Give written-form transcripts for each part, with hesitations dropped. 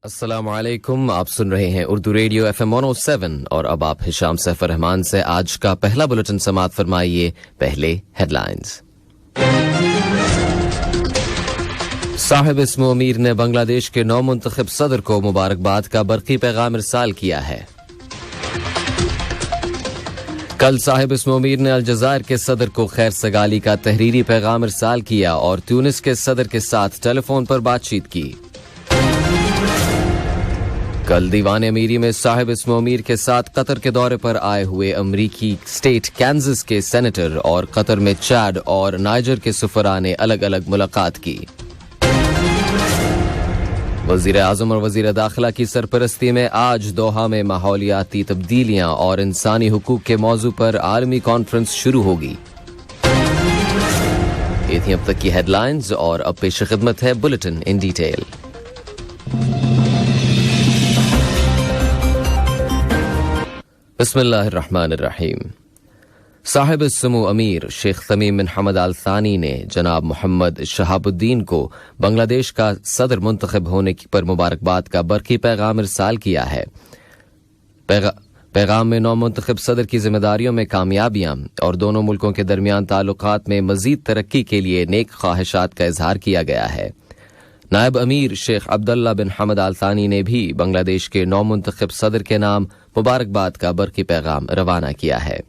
अस्सलाम वालेकुम, आप सुन रहे हैं उर्दू रेडियो FM 107 और अब आप हिशाम सैफर रहमान से आज का पहला बुलेटिन समाअत फरमाइए। पहले हेडलाइंस। साहिब इस्मो अमीर ने बांग्लादेश के नौ मुंतखब सदर को मुबारकबाद का बरकी पैगाम इरसाल किया है। कल साहिब इस्मो अमीर ने अलजज़ायर के सदर को खैर सगाली का तहरीरी पैगाम इरसाल किया और ट्यूनिस के सदर के साथ टेलीफोन पर बातचीत की। कल दीवान अमीरी में साहिब इस्मो अमीर के साथ कतर के दौरे पर आए हुए अमरीकी स्टेट कैंसस के सेनेटर और कतर में चाड और नाइजर के सफरा ने अलग अलग मुलाकात की। वजीर आजम और वजीर दाखिला की सरपरस्ती में आज दोहा में माहौलियाती तब्दीलियां और इंसानी हुकूक के मौजू पर आलमी कॉन्फ्रेंस शुरू होगी। ये थी अब तक की हेडलाइंस और अब पेश खिदमत है बुलेटिन इन डिटेल। बिस्मिल्लाहिर्रहमानिर्रहीम। साहिब इस्मो अमीर शेख तमीम बिन हमद अल थानी ने जनाब मोहम्मद शहाबुद्दीन को बांग्लादेश का सदर मुंतखब होने पर मुबारकबाद का बरकी पैगाम इरसाल किया है। पैगाम में नौ मुंतखब सदर की जिम्मेदारियों में कामयाबियां और दोनों मुल्कों के दरमियान ताल्लुकात में मजीद तरक्की के लिए नेक ख्वाहिशात का इजहार किया गया है। नायब अमीर शेख अब्दुल्ला बिन हमद अल थानी ने भी बांग्लादेश के नौ मुंतखब सदर के नाम मुबारकबाद का बरकी पैगाम रवाना किया है।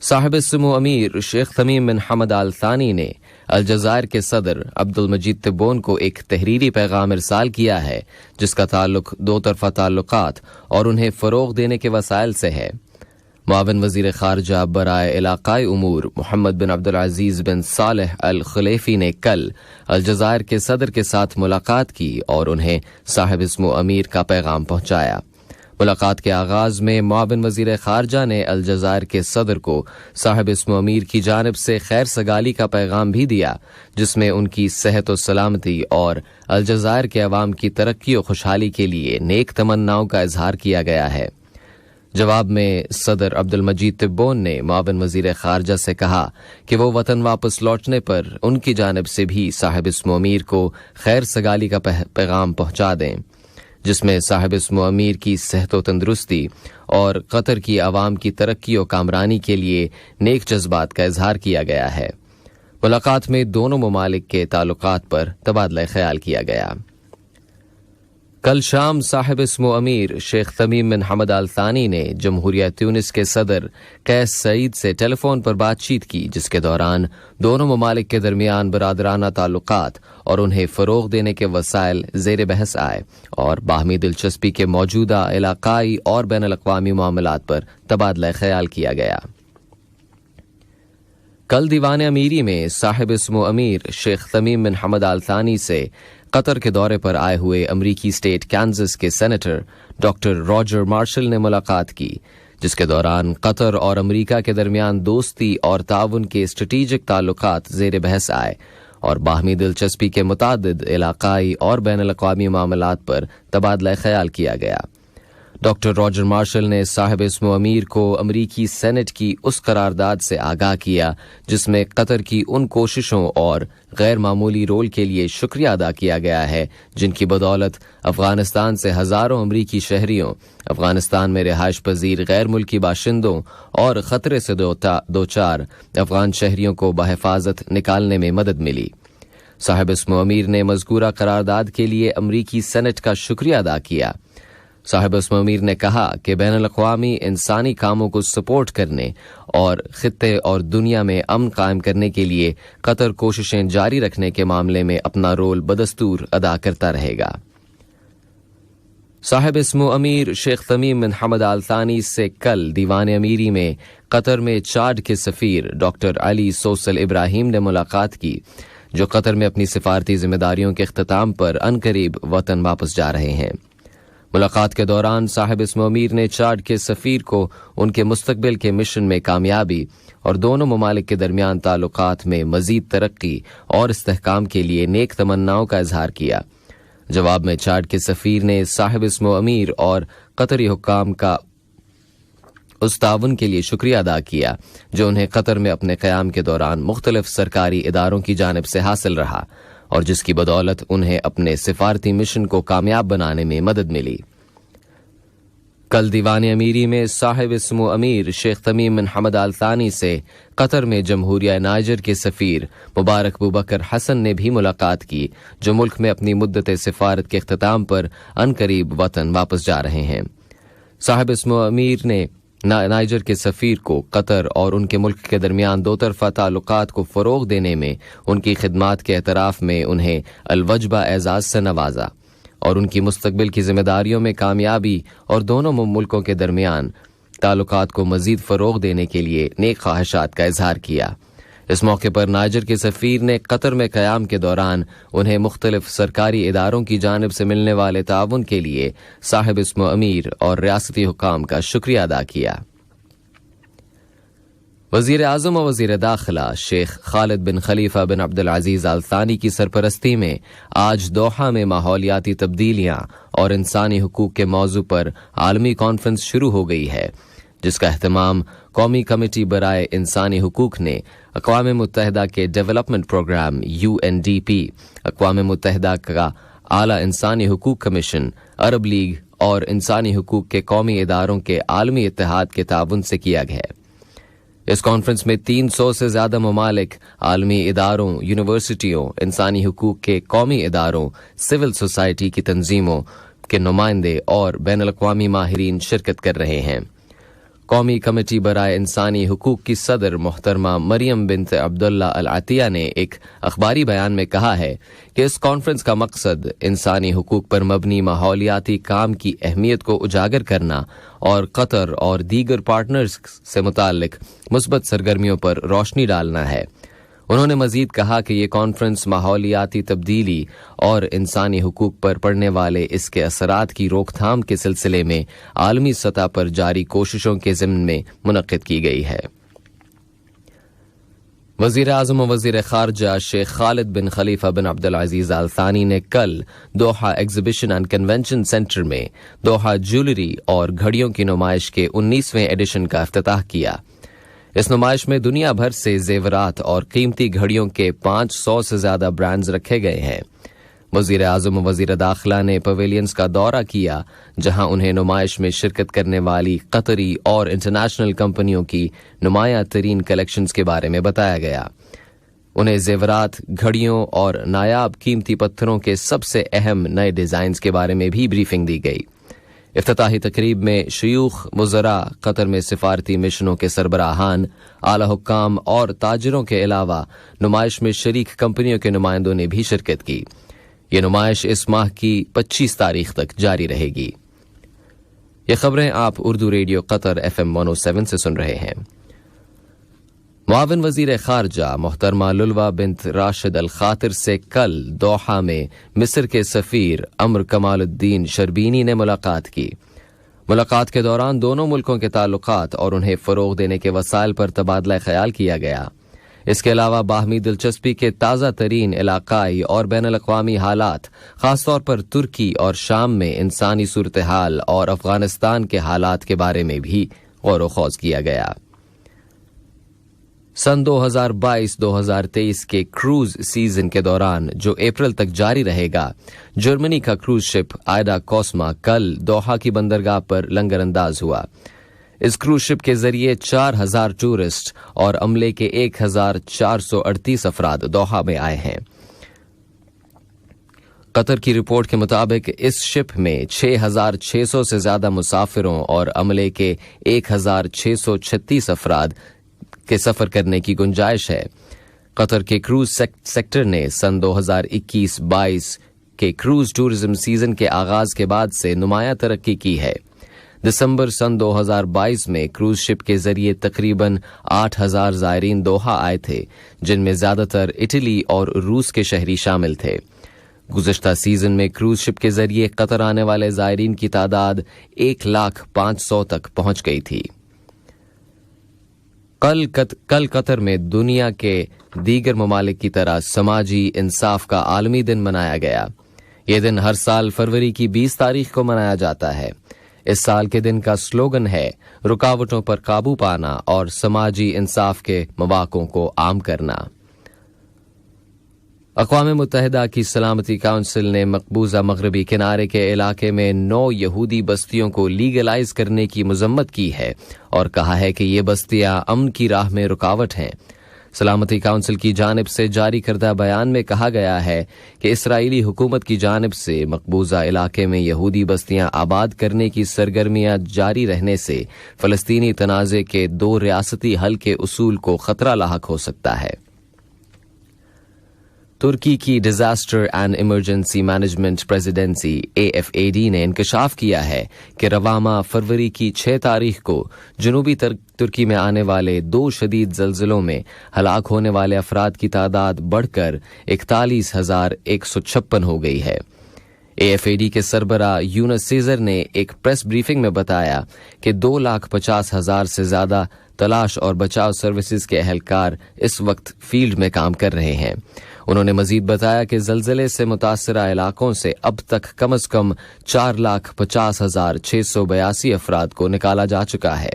साहिब इस्मो अमीर शेख तमीम बिन हमद अल थानी ने अलजज़ायर के सदर अब्दुल मजीद तिब्बोन को एक तहरीरी पैगाम इरसाल किया है जिसका ताल्लुक दो तरफा ताल्लुकात और उन्हें फरोग देने के वसाइल से है। मुआविन वजीर खारजा बराए इलाकाई उमूर मोहम्मद बिन अब्दुल अजीज बिन सालेह अल खलीफी ने कल अलजज़ायर के सदर के साथ मुलाकात की और उन्हें साहिब इस्मो अमीर का पैगाम पहुंचाया। मुलाकात के आगाज में मुआविन वजीर खारजा ने अलजज़ायर के सदर को साहिब इस्मो अमीर की जानिब से खैर सगाली का पैगाम भी दिया जिसमें उनकी सेहत और सलामती और अलजज़ायर के अवाम की तरक्की और खुशहाली के लिए नेक तमन्नाओं का इजहार किया गया है। जवाब में सदर अब्दुल मजीद तिब्बोन ने मुआविन वजीर खारजा से कहा कि वो वतन वापस लौटने पर उनकी जानिब से भी साहिब इस्मो अमीर को खैर सगाली का पैगाम पहुंचा दें जिसमें साहिब इस्मो अमीर की सेहत व तंदुरुस्ती और कतर की आवाम की तरक्की और कामरानी के लिए नेक जज्बात का इजहार किया गया है। मुलाकात में दोनों ममालिक के ताल्लुकात पर तबादला ख्याल किया गया। कल शाम साहिब इस्मो अमीर शेख तमीम बिन हमद अल थानी ने जमहूरिया ट्यूनिस के सदर कैस सईद से टेलीफोन पर बातचीत की जिसके दौरान दोनों ममालिक के दरमियान बरादराना ताल्लुकात और उन्हें फरोग देने के वसाइल ज़ेर बहस आए और बाहमी दिलचस्पी के मौजूदा इलाकाई और बैन अल-अक़वामी मामलात पर तबादला ख्याल किया गया। कल दीवान अमीरी में साहिब इस्मो अमीर शेख तमीम बिन हमद अल थानी से कतर के दौरे पर आए हुए अमरीकी स्टेट कैंसस के सेनेटर डॉक्टर रॉजर मार्शल ने मुलाकात की जिसके दौरान कतर और अमरीका के दरमियान दोस्ती और ताउन के स्ट्रेटेजिक ताल्लुकात ज़ेर बहस आए और बाहमी दिलचस्पी के मुतादिद इलाकाई और बैन अल-अक़वामी मामलात पर तबादला ख्याल किया गया। डॉक्टर रॉजर मार्शल ने साहिब इस्मो अमीर को अमरीकी सेनेट की उस करारदाद से आगाह किया जिसमें कतर की उन कोशिशों और गैर मामूली रोल के लिए शुक्रिया अदा किया गया है जिनकी बदौलत अफगानिस्तान से हजारों अमरीकी शहरियों, अफगानिस्तान में रिहाइश पजीर गैर मुल्की बाशिंदों और खतरे से दो चार अफगान शहरियों को बहिफाजत निकालने में मदद मिली। साहिब इस्मो अमीर ने मज़कूरा करारदाद के लिए अमरीकी सेनेट का शुक्रिया अदा किया। साहिब इस्मो अमीर ने कहा कि बैन अल-अक़वामी इंसानी कामों को सपोर्ट करने और खित्ते और दुनिया में अमन कायम करने के लिए कतर कोशिशें जारी रखने के मामले में अपना रोल बदस्तूर अदा करता रहेगा। साहिब इस्मो अमीर शेख तमीम बिन हमद अल थानी से कल दीवान अमीरी में कतर में चाड के सफीर डॉक्टर अली सोसल इब्राहिम ने मुलाकात की जो कतर में अपनी सिफारती जिम्मेदारियों के इख्तिताम पर अनकरीब वतन वापस जा रहे हैं। मुलाकात के दौरान साहिब इस्मो अमीर ने चाड के सफीर को उनके मुस्तकबिल के मिशन में कामयाबी और दोनों ममालिक के दरमियान ताल्लुकात में मजीद तरक्की और इस्तेहकाम के लिए नेक तमन्नाओं का इजहार किया। जवाब में चाड के सफीर ने साहिब इस्मो अमीर और कतरी हुक्काम का उस ताउन के लिए शुक्रिया अदा किया जो उन्हें कतर में अपने क़याम के दौरान मुख्तलिफ सरकारी इदारों की जानिब से हासिल रहा और जिसकी बदौलत उन्हें अपने सिफारती मिशन को कामयाब बनाने में मदद मिली। कल दीवान अमीरी में साहिब इस्मो अमीर शेख तमीम बिन हमद आल थानी से कतर में जमहूरिया नाइजर के सफीर मुबारक बुबकर हसन ने भी मुलाकात की, जो मुल्क में अपनी मुद्दत सिफारत के इख्तिताम पर अनकरीब वतन वापस जा रहे हैं। साहिब इस्मो अमीर ने नाइजर के सफीर को कतर और उनके मुल्क के दरमियान दो तरफा ताल्लुकात को फरोग देने में उनकी खिदमात के एतराफ में उन्हें अलवजबा एजाज से नवाजा और उनकी मुस्तकबिल की जिम्मेदारियों में कामयाबी और दोनों मुल्कों के दरमियान ताल्लुकात को मजीद फरोग देने के लिए नेक ख्वाहिशात का इजहार किया। इस मौके पर नाइजर के सफीर ने कतर में क़याम के दौरान उन्हें मुख्तलिफ सरकारी इदारों की जानिब से मिलने वाले ताउन के लिए साहिब इस्मो अमीर और रियासती हुकाम का शुक्रिया अदा किया। वज़ीर आज़म और वज़ीर दाखिला शेख खालिद बिन खलीफा बिन अब्दुल अजीज आल थानी की सरपरस्ती में आज दोहा में माहौलियाती तब्दीलियां और इंसानी हुकूक के मौजू पर आलमी कॉन्फ्रेंस शुरू हो गई है, जिसका एहतमाम कौमी कमेटी बराए इंसानी हुकूक ने अक़वाम मुत्तहिदा के डेवलपमेंट प्रोग्राम UNDP, अक़वाम मुत्तहिदा का आला इंसानी हुकूक कमीशन, अरब लीग और इंसानी हुकूक के कौमी इदारों के आलमी इत्तेहाद के ताउन से किया गया है। इस कॉन्फ्रेंस में 300 से ज्यादा ममालिक, आलमी इदारों, यूनिवर्सिटियों, इंसानी हुकूक के कौमी इदारों, सिविल सोसाइटी की तंजीमों के नुमाइंदे और बैनुल अक़वामी माहिरीन शिरकत कर रहे हैं। कौमी कमेटी बराए इंसानी हुकूक की सदर मोहतरमा मरियम बिन्त अब्दुल्ला अल अतिया ने एक अखबारी बयान में कहा है कि इस कॉन्फ्रेंस का मकसद इंसानी हुकूक पर मबनी माहौलियाती काम की अहमियत को उजागर करना और कतर और दीगर पार्टनर्स से मुताल्लिक मुस्बत सरगर्मियों पर रोशनी डालना है। उन्होंने मजीद कहा कि ये कॉन्फ्रेंस माहौलियाती तब्दीली और इंसानी हुकूक पर पड़ने वाले इसके असरात की रोकथाम के सिलसिले में आलमी सतह पर जारी कोशिशों के ज़िम्न में मुनक्किद की गई है। वज़ीर आज़म और वज़ीर ख़ारजा शेख खालिद बिन खलीफा बिन अब्दुल अजीज आल थानी ने कल दोहा एग्जीबिशन एंड कन्वेंशन सेंटर में दोहा ज्वेलरी और घड़ियों की नुमाइश के 19वें एडिशन का इफ्तिताह किया। इस नुमाइश में दुनिया भर से जेवरात और कीमती घड़ियों के 500 से ज्यादा ब्रांड्स रखे गए हैं। वज़ीर आज़म और वज़ीर दाखिला ने पवेलियंस का दौरा किया, जहां उन्हें नुमाइश में शिरकत करने वाली कतरी और इंटरनेशनल कंपनियों की नुमाया तरीन कलेक्शंस के बारे में बताया गया। उन्हें जेवरात, घड़ियों और नायाब कीमती पत्थरों के सबसे अहम नए डिजाइन के बारे में भी ब्रीफिंग दी गई। इफ्तिताही तकरीब में शयूख, वज़रा, कतर में सिफारती मिशनों के सरबराहान, आला हुक्काम और ताजिरों के अलावा नुमाइश में शरीक कंपनियों के नुमाइंदों ने भी शिरकत की। ये नुमाइश इस माह की 25 तारीख तक जारी रहेगी। ये खबरें आप उर्दू रेडियो कतर FM 107 से सुन रहे हैं। मुआविन वज़ीर ख़ारजा मोहतरमा लुलवा बिन्त राशिद अल खातिर से कल दोहा में मिस्र के सफ़ीर अमर कमालुद्दीन शर्बीनी ने मुलाकात की। मुलाकात के दौरान दोनों मुल्कों के ताल्लुकात और उन्हें फ़रोग़ देने के वसाइल पर तबादला ख्याल किया गया। इसके अलावा बाहमी दिलचस्पी के ताज़ा तरीन इलाकाई और बैनुल अक़वामी हालात, ख़ासतौर पर तुर्की और शाम में इंसानी सूरत हाल और अफ़गानिस्तान के हालात के बारे में भी गौर व खौज़ किया गया। सन 2022-2023 के क्रूज सीजन के दौरान, जो अप्रैल तक जारी रहेगा, जर्मनी का क्रूज शिप आयडा कोस्मा कल दोहा की बंदरगाह पर लंगर अंदाज हुआ। इस क्रूज शिप के जरिए 4000 टूरिस्ट और अमले के 1438 अफराद दोहा में आए हैं। कतर की रिपोर्ट के मुताबिक इस शिप में 6600 से ज्यादा मुसाफिरों और अमले के 1636 अफराद के सफर करने की गुंजाइश है। कतर के क्रूज सेक्टर ने सन 2021-22 के क्रूज टूरिज्म सीजन के आगाज के बाद से नुमाया तरक्की की है। दिसंबर सन 2022 में क्रूज शिप के जरिए तकरीबन 8000 ज़ायरीन दोहा आए थे, जिनमें ज्यादातर इटली और रूस के शहरी शामिल थे। गुज़श्ता सीजन में क्रूज शिप के जरिए कतर आने वाले ज़ायरीन की तादाद 1,500,000 तक पहुंच गई थी। कल कतर में दुनिया के दीगर ममालिक की तरह समाजी इंसाफ का आलमी दिन मनाया गया। ये दिन हर साल फरवरी की 20 तारीख को मनाया जाता है। इस साल के दिन का स्लोगन है रुकावटों पर काबू पाना और समाजी इंसाफ के मौक़ों को आम करना। अक़वाम मुत्तहिदा की सलामती काउंसिल ने मकबूजा मगरबी किनारे के इलाके में 9 यहूदी बस्तियों को लीगलाइज करने की मजम्मत की है और कहा है कि ये बस्तियां अमन की राह में रुकावट हैं। सलामती काउंसिल की जानिब से जारी करदा बयान में कहा गया है कि इसराइली हुकूमत की जानिब से मकबूजा इलाके में यहूदी बस्तियां आबाद करने की सरगर्मियां जारी रहने से फलस्तीनी तनाज़े के 2 रियासती हल के उसूल को खतरा लाहक हो सकता है। तुर्की की disaster and emergency management presidency AFAD ने इंकशाफ किया है कि रवामा फरवरी की 6 तारीख को जनूबी तुर्की में आने वाले 2 शदीद जल्जलों में हलाक होने वाले अफराद की तादाद बढ़कर 41,156 हो गई है। AFAD के सरबरा यूनस सीजर ने एक प्रेस ब्रीफिंग में बताया कि 2,50,000 से ज्यादा तलाश और बचाव सर्विसेज के अहलकार इस वक्त फील्ड में काम कर रहे हैं। उन्होंने मजीद बताया कि जल्जले से मुतासरा इलाकों से अब तक कम से कम 4,50,682 अफराद को निकाला जा चुका है।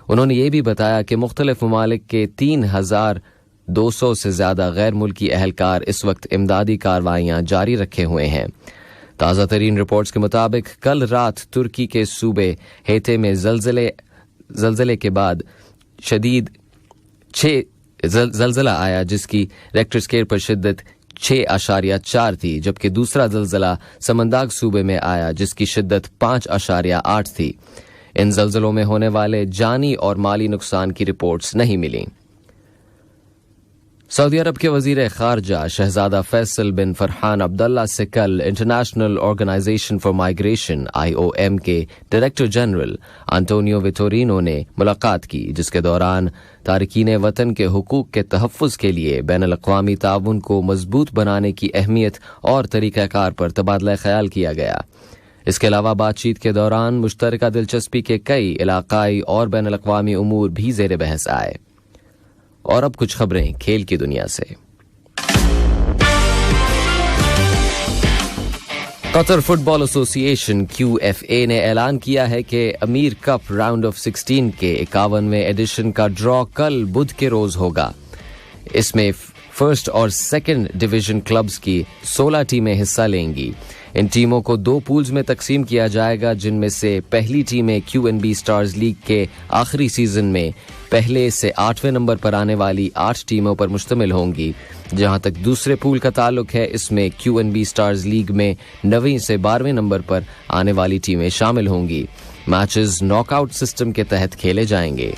उन्होंने ये भी बताया कि मुख्तलिफ ममालिक के 3,200 से ज्यादा गैर मुल्की अहलकार इस वक्त इमदादी कार्रवाइयां जारी रखे हुए हैं। ताज़ा तरीन रिपोर्ट्स के मुताबिक कल रात तुर्की के सूबे हेते में जल्जले के बाद शदीद 6 जल्जला आया, जिसकी रेक्टर स्केल पर शिद्दत 6.4 थी, जबकि दूसरा जल्जला समंदाग सूबे में आया जिसकी शिद्दत 5.8 थी। इन जल्जलों में होने वाले जानी और माली नुकसान की रिपोर्ट्स नहीं मिली। सऊदी अरब के वजीर खारजा शहजादा फैसल बिन फरहान अब्दुल्ला से कल International Organization for Migration IOM के डायरेक्टर जनरल एंटोनियो विटोरिनो ने मुलाकात की, जिसके दौरान तारकीन वतन के हुकूक के तहफ़्फ़ुज़ के लिए बैनुल-अक़वामी ताउन को मजबूत बनाने की अहमियत और तरीक़ाकार पर तबादला ख्याल किया गया। इसके अलावा बातचीत के दौरान मुश्तरका दिलचस्पी के कई इलाकाई और बैनुल-अक़वामी उमूर भी ज़ेर बहस आए। और अब कुछ खबरें खेल की दुनिया से। कतर फुटबॉल एसोसिएशन QFA ने ऐलान किया है कि अमीर कप राउंड ऑफ 16 के 51वें एडिशन का ड्रॉ कल बुध के रोज होगा। इसमें फर्स्ट और सेकंड डिवीजन क्लब्स की 16 टीमें हिस्सा लेंगी। इन टीमों को 2 पूल्स में तकसीम किया जाएगा, जिनमें से पहली टीमें QNB स्टार्स लीग के आखिरी सीजन में पहले से 8वें नंबर पर आने वाली 8 टीमों पर मुश्तमिल होंगी। जहां तक दूसरे पूल का ताल्लुक है, इसमें QNB स्टार्स लीग में 9वीं से 12वें नंबर पर आने वाली टीमें शामिल होंगी। मैचेस नॉकआउट सिस्टम के तहत खेले जाएंगे।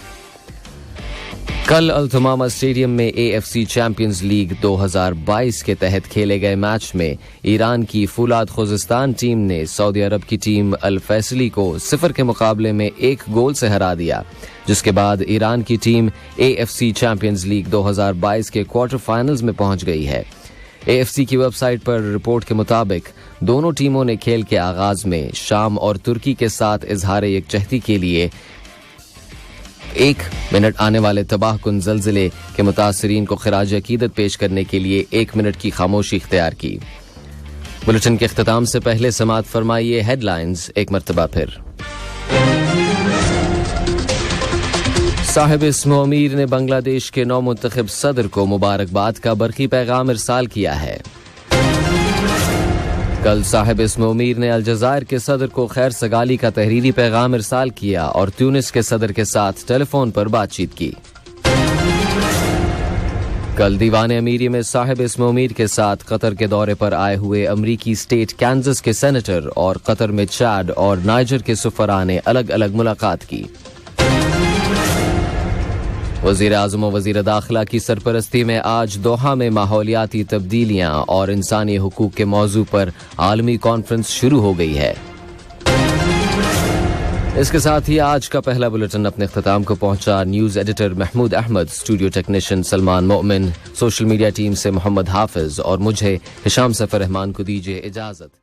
कल अल-थमामा स्टेडियम में AFC चैंपियंस लीग 2022 के तहत खेले गए मैच में ईरान की फुलाद खुजिस्तान टीम ने सऊदी अरब की टीम अल फैसली को 0 के मुकाबले में 1 गोल से हरा दिया, जिसके बाद ईरान की टीम AFC चैंपियंस लीग 2022 के क्वार्टर फाइनल्स में पहुंच गई है। AFC की वेबसाइट पर रिपोर्ट के मुताबिक दोनों टीमों ने खेल के आगाज में शाम और तुर्की के साथ इजहार यकजहती के लिए 1 मिनट आने वाले तबाहकुन ज़ल्ज़ले के मुतासरीन को खिराज अकीदत पेश करने के लिए 1 मिनट की खामोशी इख्तियार की। बुलेटिन के इख्तिताम से पहले समाअत फरमाइए हेडलाइंस एक मरतबा फिर। साहिब इस्म अमीर ने बांग्लादेश के नौ मुंतखब सदर को मुबारकबाद का बरकी पैगाम इरसाल किया है। कल साहिब इस्म अमीर ने अलजज़ायर के सदर को खैर सगाली का तहरीरी पैगाम इरसाल किया और ट्यूनिस के सदर के साथ टेलीफोन पर बातचीत की। कल दीवान अमीरी में साहिब इस्म अमीर के साथ कतर के दौरे पर आए हुए अमरीकी स्टेट कैंसस के सेनेटर और कतर में चाड और नाइजर के सुफरा ने अलग अलग मुलाकात की। वज़ीर आज़म और वज़ीर दाखिला की सरपरस्ती में आज दोहा में माहौलियाती तब्दीलियां और इंसानी हुकूक के मौजू पर आलमी कॉन्फ्रेंस शुरू हो गई है। इसके साथ ही आज का पहला बुलेटिन अपने इख्तिताम को पहुंचा। News editor Mahmood Ahmed, studio technician Salman Momin, social media team से मोहम्मद हाफिज और मुझे हिशाम सफर रहमान को दीजिए इजाजत।